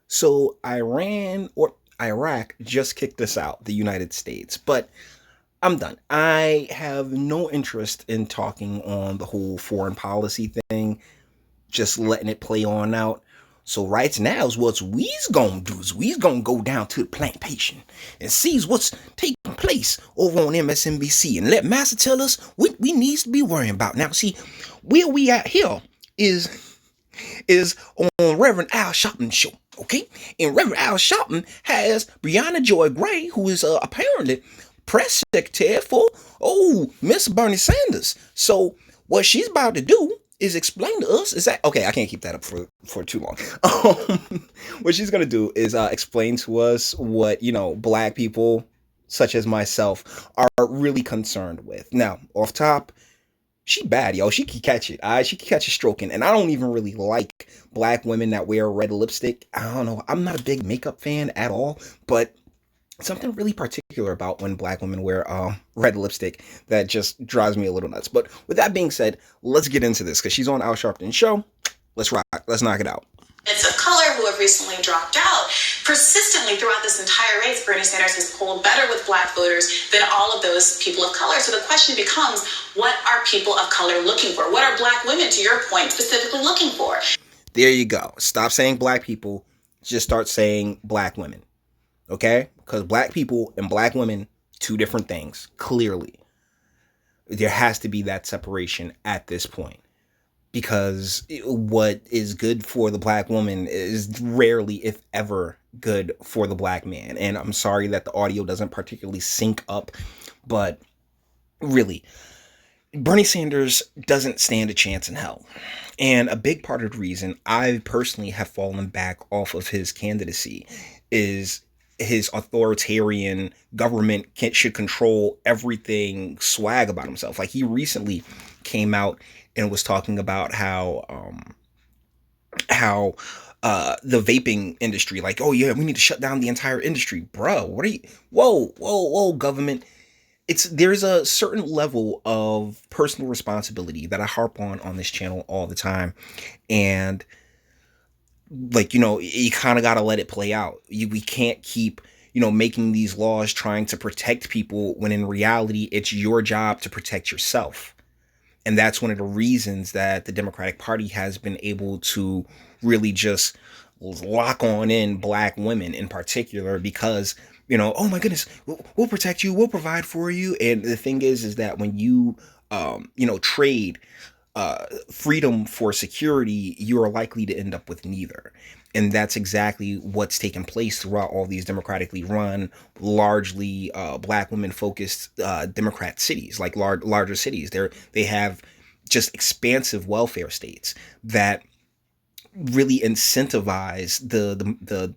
So Iran or Iraq just kicked us out, the United States. But I'm done. I have no interest in talking on the whole foreign policy thing, just letting it play on out. So right now is what we's gonna do is we's gonna go down to the plantation and see what's taking place over on MSNBC and let Master tell us what we needs to be worrying about. Now see, where we at here is on Reverend Al Sharpton show. Okay, and Reverend Al Sharpton has Briahna Joy Gray, who is apparently press secretary for Miss Bernie Sanders. So what she's about to do is explain to us is that okay, I can't keep that up for too long. What she's gonna do is explain to us what black people such as myself are really concerned with. Now, off top, she bad, yo. She can catch it. She can catch a stroking. And I don't even really like black women that wear red lipstick. I don't know. I'm not a big makeup fan at all, but something really particular about when black women wear red lipstick that just drives me a little nuts. But with that being said, let's get into this because she's on Al Sharpton's show. Let's rock. Let's knock it out. It's of color who have recently dropped out. Persistently throughout this entire race, Bernie Sanders has polled better with black voters than all of those people of color. So the question becomes, what are people of color looking for? What are black women, to your point, specifically looking for? There you go. Stop saying black people. Just start saying black women. Okay? Because black people and black women, two different things. Clearly. There has to be that separation at this point. Because what is good for the black woman is rarely, if ever, good for the black man. And I'm sorry that the audio doesn't particularly sync up, but really, Bernie Sanders doesn't stand a chance in hell. And a big part of the reason I personally have fallen back off of his candidacy is his authoritarian government should control everything swag about himself. Like he recently came out and was talking about how the vaping industry, like, oh yeah, we need to shut down the entire industry. Bro, what are you, whoa, government. There's a certain level of personal responsibility that I harp on this channel all the time. And like, you kind of got to let it play out. We can't keep, making these laws trying to protect people when in reality, it's your job to protect yourself. And that's one of the reasons that the Democratic Party has been able to really just lock on in black women in particular because, oh my goodness, we'll protect you, we'll provide for you. And the thing is that when you, trade freedom for security, you are likely to end up with neither. And that's exactly what's taken place throughout all these democratically run, largely black women focused Democrat cities, like larger cities. They have just expansive welfare states that really incentivize the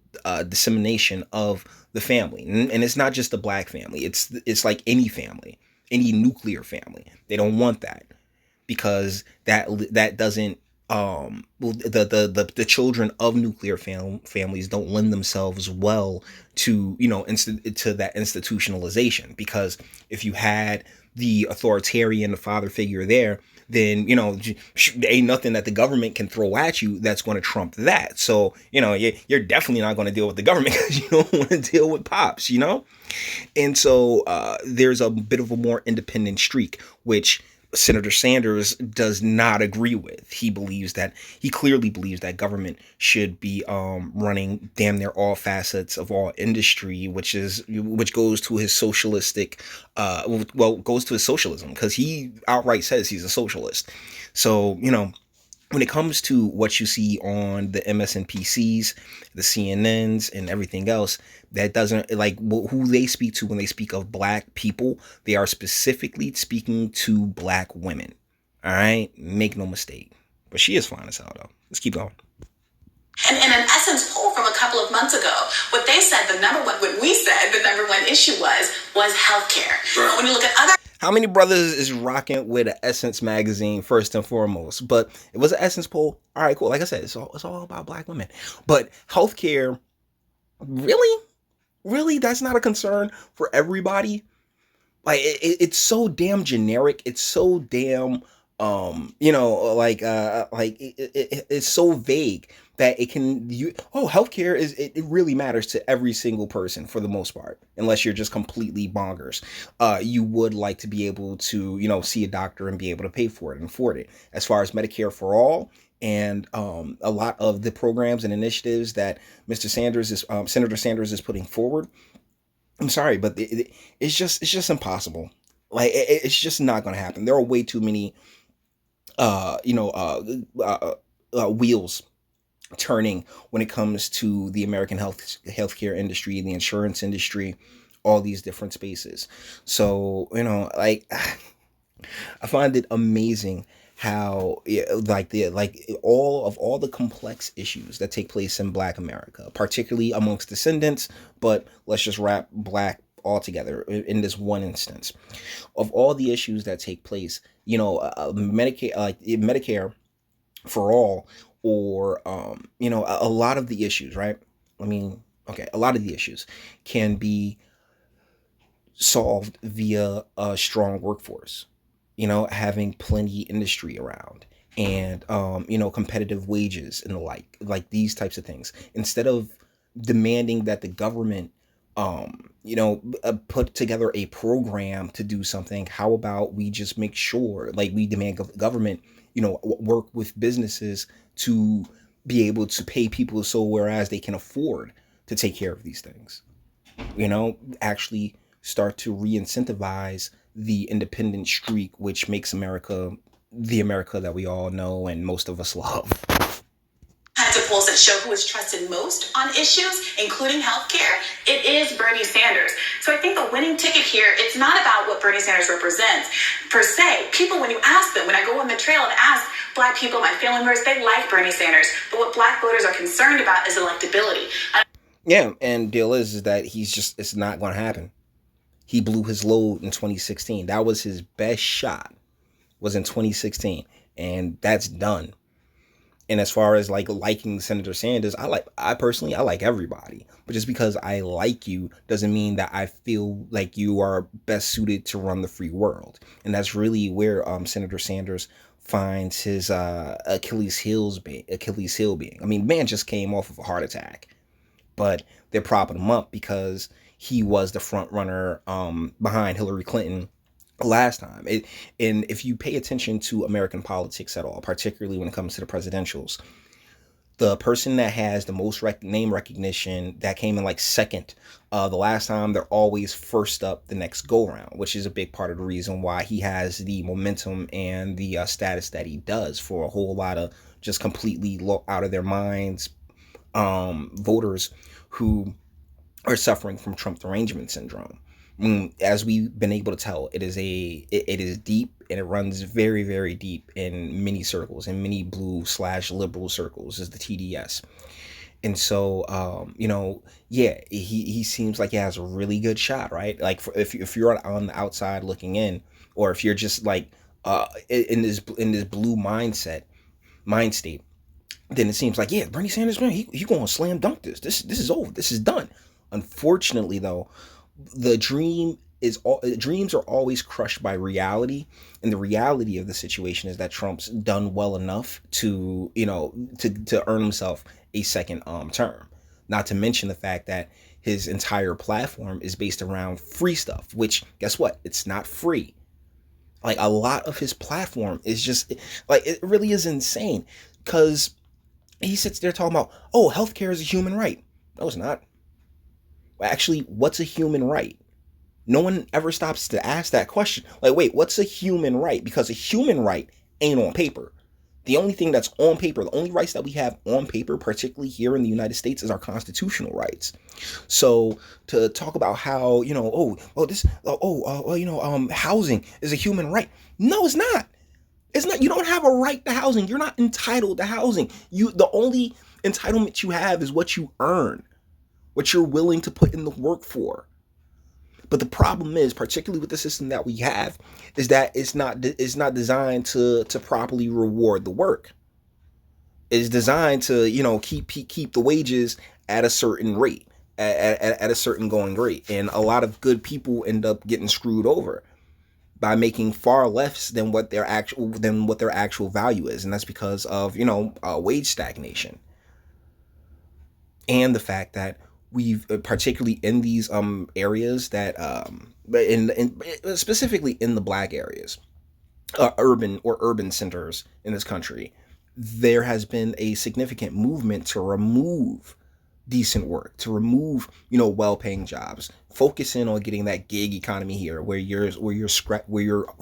dissemination of the family. And it's not just the black family. It's like any family, any nuclear family. They don't want that because that doesn't the children of nuclear families don't lend themselves well to to that institutionalization, because if you had the authoritarian father figure there, then ain't nothing that the government can throw at you that's going to trump that. So you're definitely not going to deal with the government because you don't want to deal with pops, and so there's a bit of a more independent streak, which Senator Sanders does not agree with. He clearly believes that government should be running damn near all facets of all industry, which goes to his socialistic, goes to his socialism, because he outright says he's a socialist. So, when it comes to what you see on the MSNPCs, the CNNs, and everything else, that doesn't, like, who they speak to when they speak of black people, they are specifically speaking to black women. All right? Make no mistake. But she is fine as hell, though. Let's keep going. And in an Essence poll from a couple of months ago, what we said the number one issue was healthcare. Right. When you look at other... How many brothers is rocking with an Essence magazine first and foremost? But it was an Essence poll. All right, cool. Like I said, it's all about black women. But healthcare, really, that's not a concern for everybody. Like it's so damn generic. It's so damn it's so vague that it can healthcare it really matters to every single person for the most part, unless you're just completely bonkers. You would like to be able to see a doctor and be able to pay for it and afford it. As far as Medicare for all and a lot of the programs and initiatives that Senator Sanders is putting forward, I'm sorry, but it's just impossible. Like it's just not going to happen. There are way too many uh you know uh, wheels turning when it comes to the American healthcare industry, the insurance industry, all these different spaces. So like I find it amazing how all the complex issues that take place in Black America, particularly amongst descendants, but let's just wrap Black all together in this one instance of all the issues that take place. Medicare for all, or a lot of the issues, right? I mean, okay, a lot of the issues can be solved via a strong workforce, having plenty industry around, and competitive wages and the like these types of things, instead of demanding that the government put together a program to do something. How about we just make sure, like, we demand government work with businesses to be able to pay people, so whereas they can afford to take care of these things, actually start to re-incentivize the independent streak, which makes America the America that we all know and most of us love. Kinds of polls that show who is trusted most on issues, including healthcare, it is Bernie Sanders. So I think the winning ticket here, it's not about what Bernie Sanders represents per se. People, when you ask them, when I go on the trail and ask Black people, my family members, they like Bernie Sanders. But what Black voters are concerned about is electability. Yeah, and deal is that it's not going to happen. He blew his load in 2016. That was his best shot, was in 2016, and that's done. And as far as liking Senator Sanders, I personally like everybody, but just because I like you doesn't mean that I feel like you are best suited to run the free world. And that's really where Senator Sanders finds his Achilles heel being. I mean, man just came off of a heart attack, but they're propping him up because he was the front runner behind Hillary Clinton last time. And if you pay attention to American politics at all, particularly when it comes to the presidentials, the person that has the most name recognition that came in second the last time, they're always first up the next go round, which is a big part of the reason why he has the momentum and the status that he does for a whole lot of just completely out of their minds voters who are suffering from Trump derangement syndrome. As we've been able to tell, it is deep, and it runs very, very deep in many circles, in many blue/liberal circles, is the TDS. And so, he seems like he has a really good shot, right? Like, if you're on the outside looking in, or if you're just in this blue mind state, then it seems like, yeah, Bernie Sanders, man, he going to slam dunk this. This is over. This is done. Unfortunately, though, dreams are always crushed by reality, and the reality of the situation is that Trump's done well enough to earn himself a second term. Not to mention the fact that his entire platform is based around free stuff, which, guess what? It's not free. Like, a lot of his platform is just it really is insane, because he sits there talking about, oh, healthcare is a human right. No, it's not. Actually, what's a human right? No one ever stops to ask that question. Like, wait, what's a human right? Because a human right ain't on paper. The only thing that's on paper, the only rights that we have on paper, particularly here in the United States, is our constitutional rights. So to talk about how, housing is a human right. No, it's not. It's not. You don't have a right to housing. You're not entitled to housing. The only entitlement you have is what you earn, what you're willing to put in the work for. But the problem is, particularly with the system that we have, is that it's not designed to properly reward the work. It's designed to keep the wages at a certain rate, at a certain going rate, and a lot of good people end up getting screwed over by making far less than what their actual value is, and that's because of wage stagnation. and the fact that we've particularly in these areas that in specifically in the black areas, urban centers in this country, there has been a significant movement to remove decent work, to remove well-paying jobs, focus in on getting that gig economy here, where you're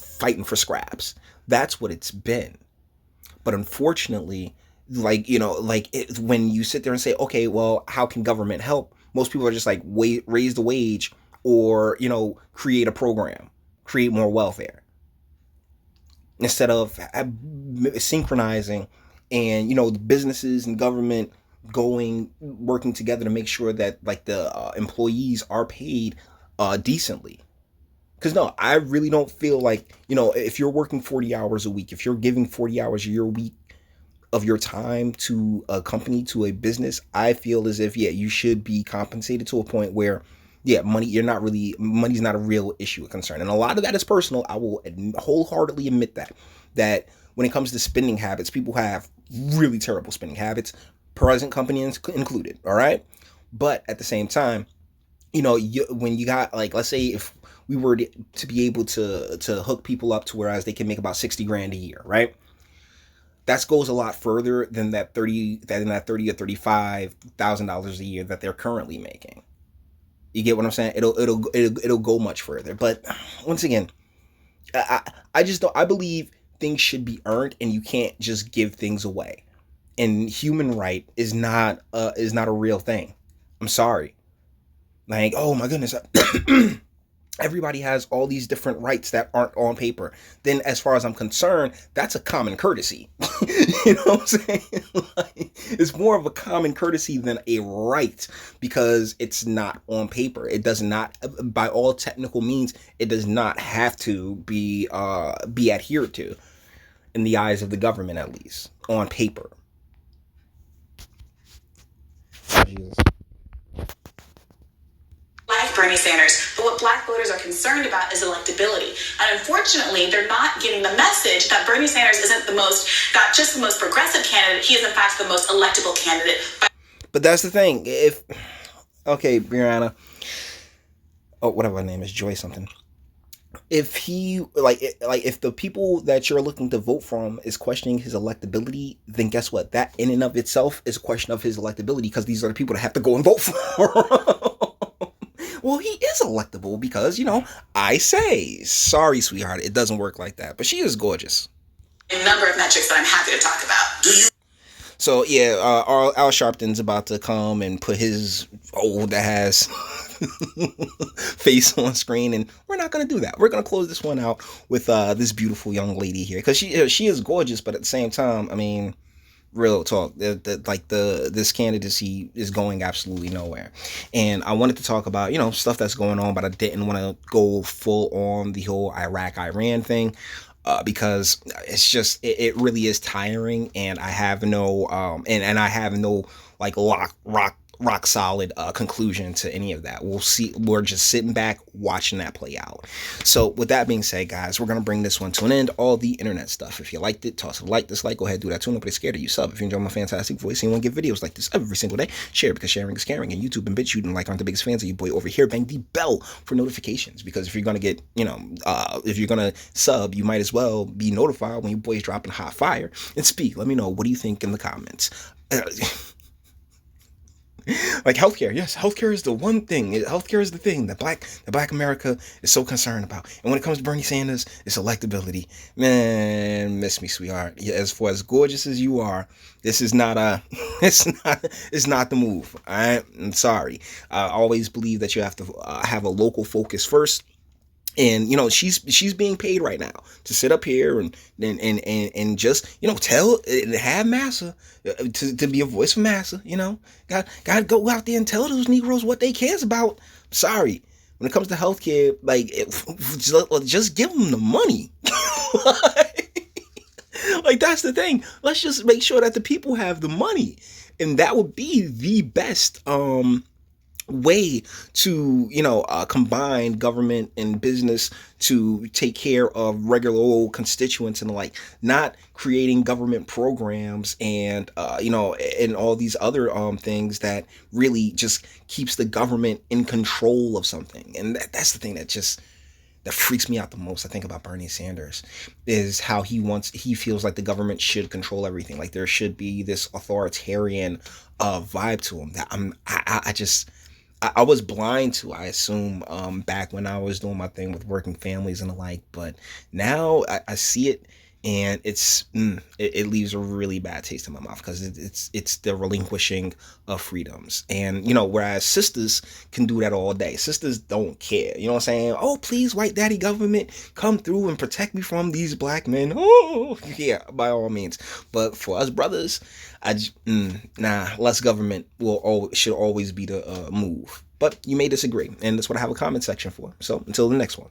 fighting for scraps. That's what it's been. But unfortunately, when you sit there and say, okay, well, how can government help? Most people are just like, raise the wage, or create a program, create more welfare, instead of synchronizing, and the businesses and government working together to make sure that like the employees are paid decently. Because no, I really don't feel like, if you're working 40 hours a week, if you're giving 40 hours a year week of your time to a company, to a business, I feel as if, yeah, you should be compensated to a point where, yeah, money's not a real issue of concern. And a lot of that is personal. I will wholeheartedly admit that when it comes to spending habits, people have really terrible spending habits, present company included. All right. But at the same time, when you got, like, let's say if we were to be able to hook people up to whereas they can make about 60 grand a year, right? That goes a lot further than that 30 or $35,000 a year that they're currently making. You get what I'm saying? It'll go much further. But once again, I just don't. I believe things should be earned, and you can't just give things away. And human right is not a real thing. I'm sorry. Like, oh my goodness. Everybody has all these different rights that aren't on paper. Then as far as I'm concerned, that's a common courtesy. You know what I'm saying? Like, it's more of a common courtesy than a right, because it's not on paper. It does not, by all technical means, it does not have to be adhered to, in the eyes of the government, at least on paper. Oh, Jesus. Like Bernie Sanders, but what black voters are concerned about is electability. And unfortunately, they're not getting the message that Bernie Sanders isn't not just the most progressive candidate, he is in fact the most electable candidate. But that's the thing. Okay, Briahna, whatever her name is, Joy something. If he if the people that you're looking to vote from is questioning his electability, then guess what? That in and of itself is a question of his electability, because these are the people that have to go and vote for. Well, he is electable because, I say, sorry, sweetheart, it doesn't work like that. But she is gorgeous. A number of metrics that I'm happy to talk about. So, yeah, Al Sharpton's about to come and put his old ass face on screen, and we're not going to do that. We're going to close this one out with this beautiful young lady here, because she is gorgeous, but at the same time, I mean, real talk, this candidacy is going absolutely nowhere. And I wanted to talk about stuff that's going on, but I didn't want to go full on the whole Iraq-Iran thing, because it's just it really is tiring, and I have no and I have no like rock solid conclusion to any of that. We'll see. We're just sitting back watching that play out. So with that being said, guys, we're going to bring this one to an end. All the internet stuff, if you liked it, toss a like, dislike, go ahead, do that too. Nobody's scared of you. Sub if you enjoy my fantastic voice and you want to get videos like this every single day. Share, because sharing is caring. And YouTube and BitChute and like aren't the biggest fans of you boy over here. Bang the bell for notifications, because if you're going to get if you're going to sub, you might as well be notified when your boy's dropping hot fire. And speak, let me know, what do you think in the comments? Like healthcare, yes, healthcare is the one thing. Healthcare is the thing that Black America is so concerned about. And when it comes to Bernie Sanders, it's electability. Man, miss me, sweetheart. Yeah, as far as gorgeous as you are, this is not it's not the move. All right, I'm sorry. I always believe that you have to have a local focus first. And she's being paid right now to sit up here and just tell and have massa to be a voice for massa. Gotta go out there and tell those Negroes what they cares about. Sorry, when it comes to healthcare, just give them the money. Like that's the thing. Let's just make sure that the people have the money, and that would be the best way to combine government and business to take care of regular old constituents and like not creating government programs and and all these other things that really just keeps the government in control of something. And that's the thing that freaks me out the most. I think about Bernie Sanders is how he feels like the government should control everything. Like there should be this authoritarian vibe to him that I was blind to, I assume, back when I was doing my thing with working families and the like. But now I see it, and it leaves a really bad taste in my mouth because it's the relinquishing of freedoms. And whereas sisters can do that all day, sisters don't care. You know what I'm saying? Oh, please, white daddy government, come through and protect me from these black men. Oh, yeah, by all means. But for us brothers, less government should always be the move. But you may disagree, and that's what I have a comment section for. So until the next one.